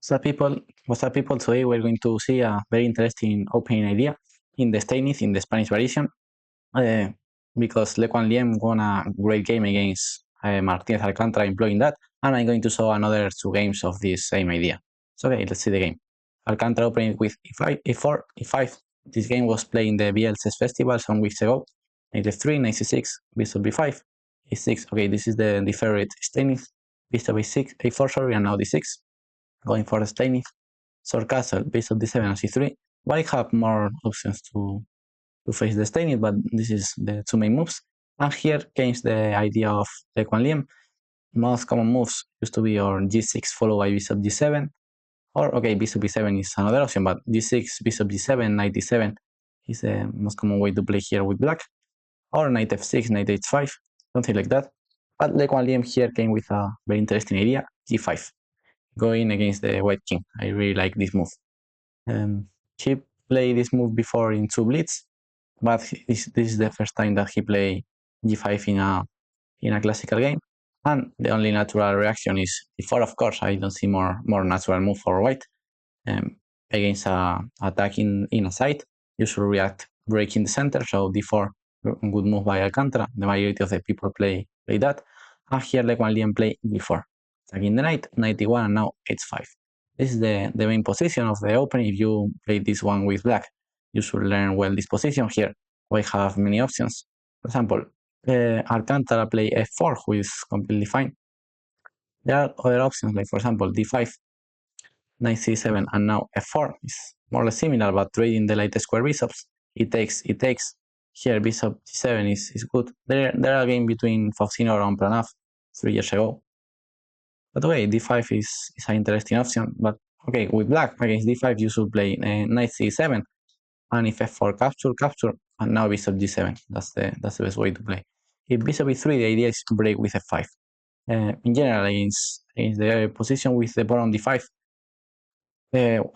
What's up, people? Today we're going to see a very interesting opening idea in the Steinitz in the Spanish variation, because Quang Liem won a great game against Martinez Alcantara employing that, and I'm going to show another two games of this same idea. So okay, let's see the game. Alcantara opening with e5, e4, e5. This game was played in the BLC's festival some weeks ago. Knight f3, knight c6, bishop b5, e6. Okay, this is the favorite Steinitz. Bishop a6, a4, sorry, and now d6. Going for the Steinitz, sword castle, bishop d7 and c3. But I have more options to face the Steinitz, but this is the two main moves. And here comes the idea of the Quang Liem. Most common moves used to be on g6 followed by bishop g7, or okay, bishop b7 is another option, but g6, bishop g7, knight d7 is the most common way to play here with black, or knight f6, knight h5, something like that. But Le Quang Liem here came with a very interesting idea, g5, going against the white king. I really like this move. He played this move before in two blitz, but this is the first time that he played g5 in a classical game, and the only natural reaction is d4. Of course, I don't see more natural move for white. Against attack in a side, you should react breaking the center, so d4, good move by Alcantara. The majority of the people play that, and here Le Quang Liem play d4, attacking the knight, knight d1, and now h5. This is the main position of the opening. If you play this one with black, you should learn well this position here. We have many options. For example, Alcantara play f4, who is completely fine. There are other options, like for example d5, knight c7, and now f4 is more or less similar, but trading the light square bishops. It takes. Here bishop g7 is good. There are a game between Faustino and Pranav 3 years ago. But okay, d5 is an interesting option. But okay, with black against d5, you should play knight c7, and if f4 capture, and now bishop g7. That's the best way to play. If bishop e3, the idea is to break with f5. In general, against the position with the pawn on d5,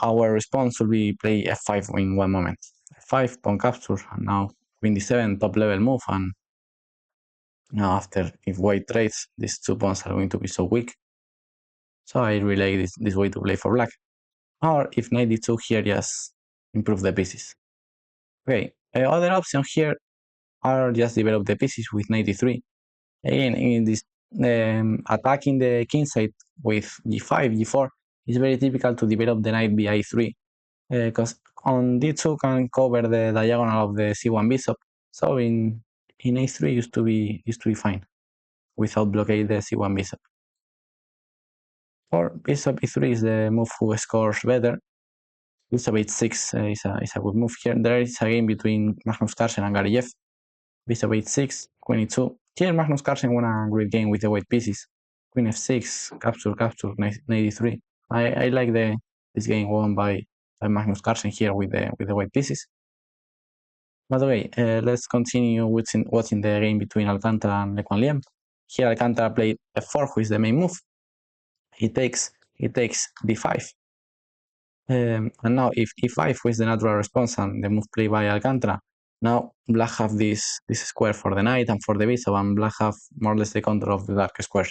our response will be play f5 in one moment. f5, pawn capture, and now queen d7, top level move, and now after, if white trades, these two pawns are going to be so weak. So I really like this way to play for black. Or if knight d2 here, just improve the pieces. Okay, other option here are just develop the pieces with knight d3. Again, in this attacking the king side with g5, g4, it's very typical to develop the knight via e3, because on d2 can cover the diagonal of the c1 bishop. So in a3 used to be fine without blockade the c1 bishop. Or bishop e3 is the move who scores better. Bishop h6 is a good move here. There is a game between Magnus Carlsen and Gariev. Bishop h6, queen e2. Here Magnus Carlsen won a great game with the white pieces. Queen f6, capture, knight e3. I like this game won by Magnus Carlsen here with the white pieces. But okay, let's continue watching the game between Alcantara and Le Quang Liem. Here Alcantara played f4, who is the main move. He takes d5. And now if e5, who is the natural response and the move played by Alcantara, now black have this square for the knight and for the bishop, and black have more or less the control of the dark squares.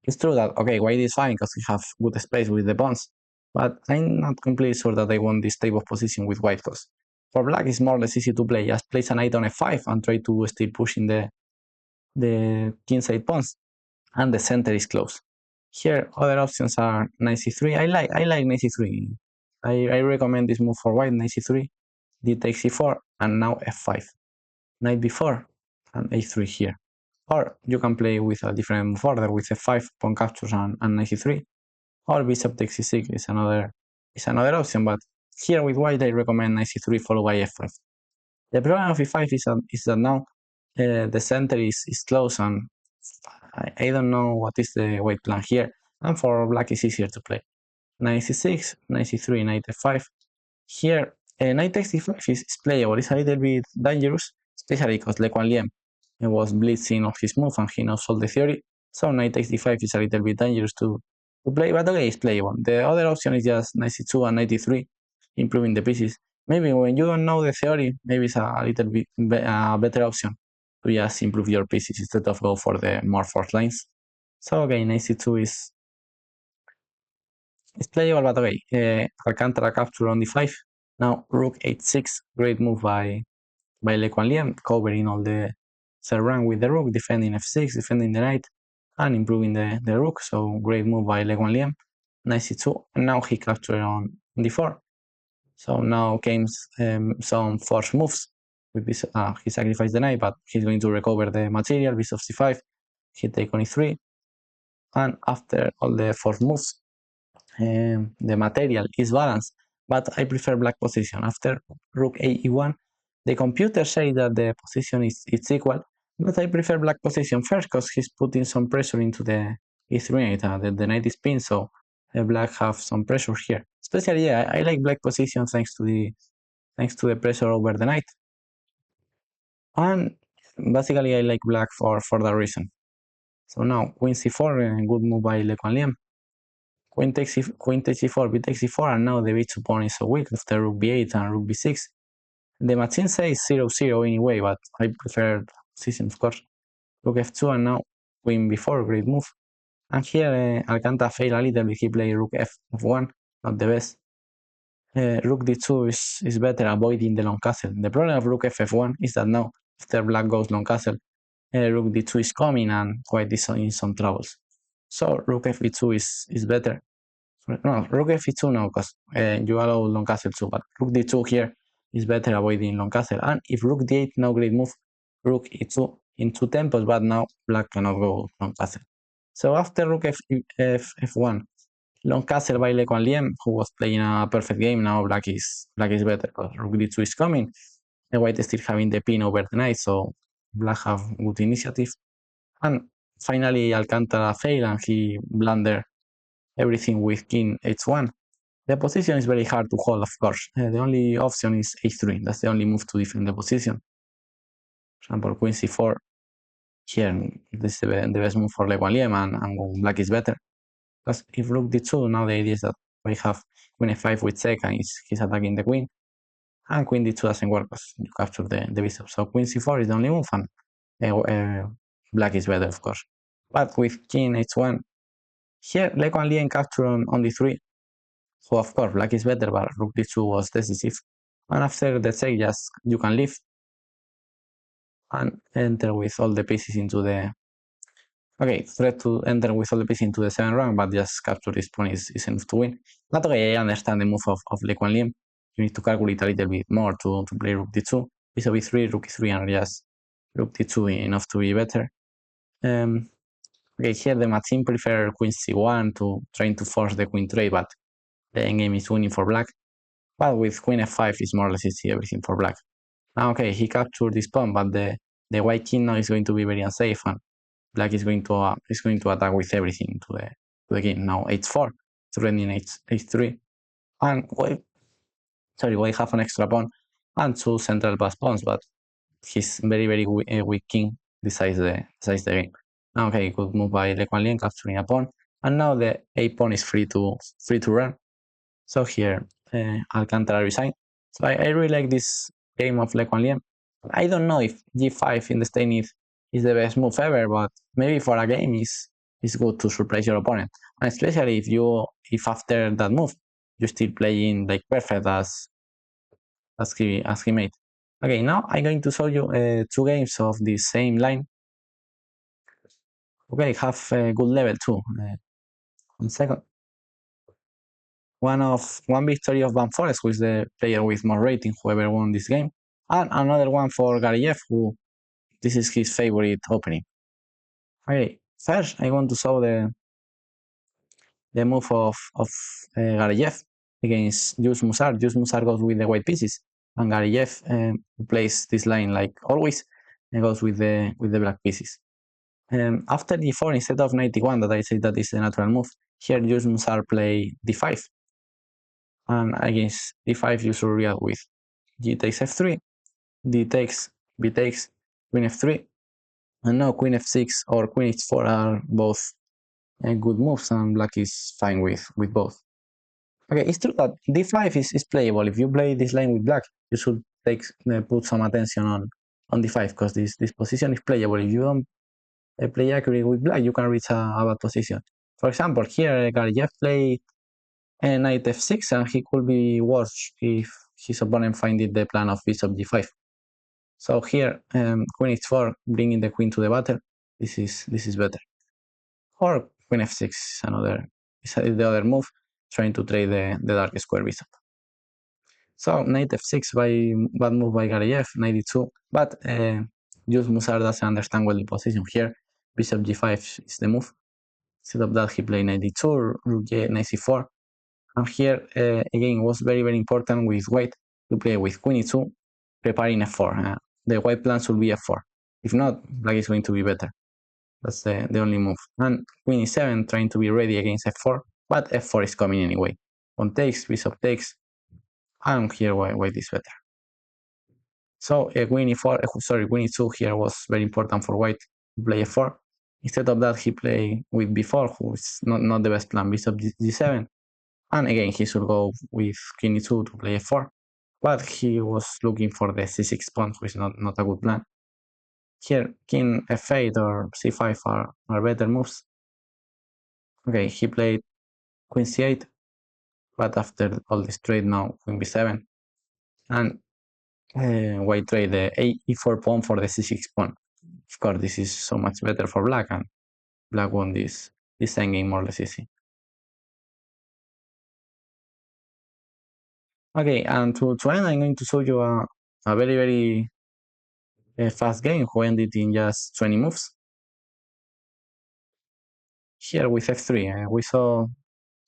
It's true that, okay, white is fine because we have good space with the pawns, but I'm not completely sure that I want this type of position with white, because for black it's more or less easy to play. Just place a knight on f5 and try to still pushing the kingside pawns, and the center is close. Here other options are knight c3. I like knight c3. I recommend this move for white, knight c3, d takes c4, and now f5, knight b4, and a3 here. Or you can play with a different move order with f5, pawn captures, and knight c3. Or bishop takes c6 is another option, but here with white I recommend knight c3 followed by f5. The problem of e5 is that now the center is close, and I don't know what is the white plan here, and for black it's easier to play. Knight c6, knight c3, knight f5. Here, knight takes d5 is playable. It's a little bit dangerous, especially because Le Quang Liem was blitzing off his move and he knows all the theory. So knight takes d5 is a little bit dangerous to play, but okay, it's playable. The other option is just knight c2 and knight d3, improving the pieces. Maybe when you don't know the theory, maybe it's a little bit better option to just improve your pieces instead of go for the more forced lines. So okay, knight c2 It's playable, but okay. Alcantara capture on d5. Now rook h6, great move by Quang Liem, covering all the third rank with the rook, defending f6, defending the knight, and improving the rook. So great move by Quang Liem. Knight c2, and now he captured on d4. So now came some forced moves. With this, he sacrificed the knight, but he's going to recover the material. Bishop c5, he take on e3, and after all the forced moves, the material is balanced, but I prefer black position. After rook a e1, the computer say that the position is equal, but I prefer black position first because he's putting some pressure into the e3 knight. The knight is pinned, so black have some pressure here. Especially, yeah, I like black position thanks to the pressure over the knight. And basically, I like black for that reason. So now queen c4, good move by Quang Liem. Queen takes e4, b takes e4, and now the b2 pawn is so weak after rook b8 and rook b6. The machine says 0-0 anyway, but I prefer position, of course. Rook f2, and now queen b4, great move. And here Alcantara failed a little bit. He played rook f1, not the best. Rook d2 is better, avoiding the long castle. The problem of rook f1 is that now, after black goes long castle, rook d2 is coming and white is in some troubles. So rook f2 is better. No, rook f2 no, because you allow long castle too, but rook d2 here is better, avoiding long castle. And if rook d8, no great move, rook e2 in 2 tempos, but now black cannot go long castle. So after rook f1, long castle by Quang Liem, who was playing a perfect game, now black is better, because rook d2 is coming, and white is still having the pin over the knight, so black have good initiative. And finally Alcantara failed, and he blundered everything with king h1. The position is very hard to hold, of course. The only option is h3. That's the only move to defend the position. For example, queen c4. Here, this is the best move for Quang Liem, and black is better. Because if rook d2, now the idea is that we have queen f5 with check, and he's attacking the queen. And queen d2 doesn't work because you capture the bishop. So queen c4 is the only move, and black is better, of course. But with king h1, here Quang Liem capture on d3. So of course black is better, but rook d2 was decisive. And after the check, just you can leave and enter with all the pieces into the... Okay, threat to enter with all the pieces into the 7th rank, but just capture this pawn is enough to win. But okay, I understand the move of Quang Liem. You need to calculate a little bit more to play rook d2. Bishop e3, rook e3, and just rook d2 enough to be better. Okay, here the machine prefer queen c1 to trying to force the queen trade, but the endgame is winning for black. But with queen f5 is more or less easy everything for black. Now, okay, he captured this pawn, but the white king now is going to be very unsafe, and black is going to attack with everything to the king. Now h4, threatening h3, and white have an extra pawn and 2 central pass pawns, but his very weak king decides the game. Now, okay, good move by Quang Liem, capturing a pawn, and now the a pawn is free to run. So here Alcantara resigned. So I really like this game of Quang Liem. I don't know if g5 in the Steinitz is the best move ever, but maybe for a game it's good to surprise your opponent, and especially if after that move you're still playing like perfect as he made. Okay, now I'm going to show you 2 games of the same line. Okay, have a good level too. 1 second. One victory of Van Forest, who is the player with more rating, whoever won this game, and another one for Gariev, who this is his favorite opening. Okay, first I want to show the move of Gariev against Jules Musar. Jules Musar goes with the white pieces, and Gariev plays this line like always and goes with the black pieces. After d4, instead of 91 that I say that is the natural move, here Jules Musar play d5. And against d5 you should react with g takes f3, d takes, b takes, queen f3, and now queen f6 or queen h4 are both good moves, and black is fine with both. Okay, it's true that d5 is playable. If you play this line with black, you should put some attention on d5, because this position is playable. If you don't play accurate with black, you can reach a bad position. For example, here Gariev played knight f6, and he could be worse if his opponent finding the plan of bishop g5. So here, queen h4, bringing the queen to the battle. This is better. Or queen f6 is the other move, trying to trade the dark square bishop. So knight f6 bad move by Garayev, knight d2, but Jules Musar doesn't understand well the position here. Bishop g5 is the move. Instead of that, he played knight d2, rook g, knight c4. And here, again, was very, very important with white to play with queen e2, preparing f4. The white plan should be f4. If not, black is going to be better. That's the only move. And queen e7, trying to be ready against f4, but f4 is coming anyway. Pawn takes, bishop takes, and here white is better. So queen e2 here was very important for white to play f4. Instead of that, he played with b4, who is not the best plan, bishop g7. And again, he should go with king e2 to play f4. But he was looking for the c6 pawn, which is not a good plan. Here, king f8 or c5 are better moves. Okay, he played queen c8, but after all this trade now, queen b7. And white trade the e4 pawn for the c6 pawn. Of course, this is so much better for black, and black won this endgame more or less easy. Okay, and to end, I'm going to show you a very, very fast game who ended in just 20 moves. Here with f3, we saw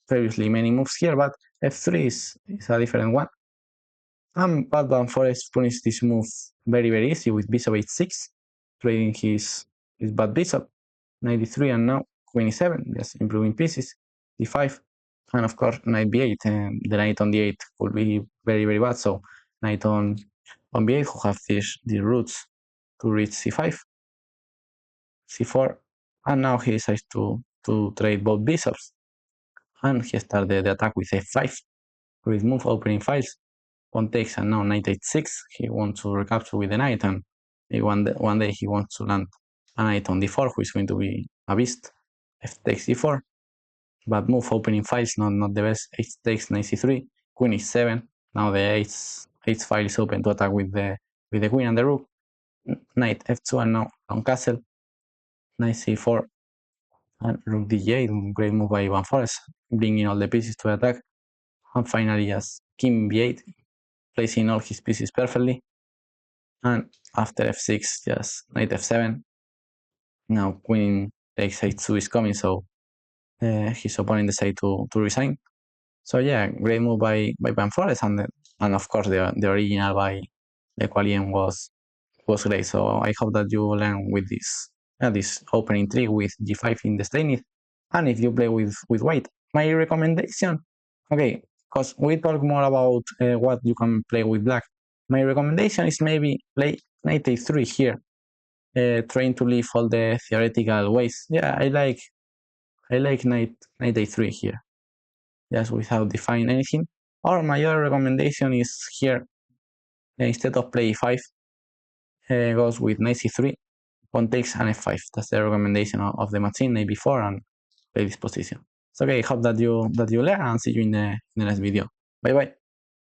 previously many moves here, but f3 is a different one. And Bad Van Forest punished this move very, very easy with bishop h6, trading his bad bishop, knight d3, and now queen e7, just improving pieces, d5, and of course knight b8, and the knight on d8 could be very, very bad, so knight on b8 who have these roots to reach c5, c4, and now he decides to trade both bishops, and he started the attack with f5, with move opening files, pawn takes, and now knight h6, he wants to recapture with the knight, and one day he wants to land a knight on d4, which is going to be a beast, f takes d4, but move opening files, not the best, h takes, knight c3, queen e7, now the h file is open to attack with the queen and the rook, knight f2, and now on castle, knight c4, and rook d8, great move by Van Forest, bringing all the pieces to attack, and finally just king b8, placing all his pieces perfectly, and after f6, just knight f7, now queen takes h2 is coming, so his opponent decided to resign. So yeah, great move by Van Forest, and of course the original by Quang Liem was great. So I hope that you learn with this opening trick with g5 in the Steinitz. And if you play with white, my recommendation, okay, because we talk more about what you can play with black. My recommendation is maybe play knight a3 here, trying to leave all the theoretical ways. Yeah, I like knight a3 here, just without defining anything. Or my other recommendation is here, instead of play e5, goes with knight c3, pawn takes, and f5. That's the recommendation of the machine, knight b4, and play this position. So okay, I hope that you learn, and see you in the next video. Bye bye.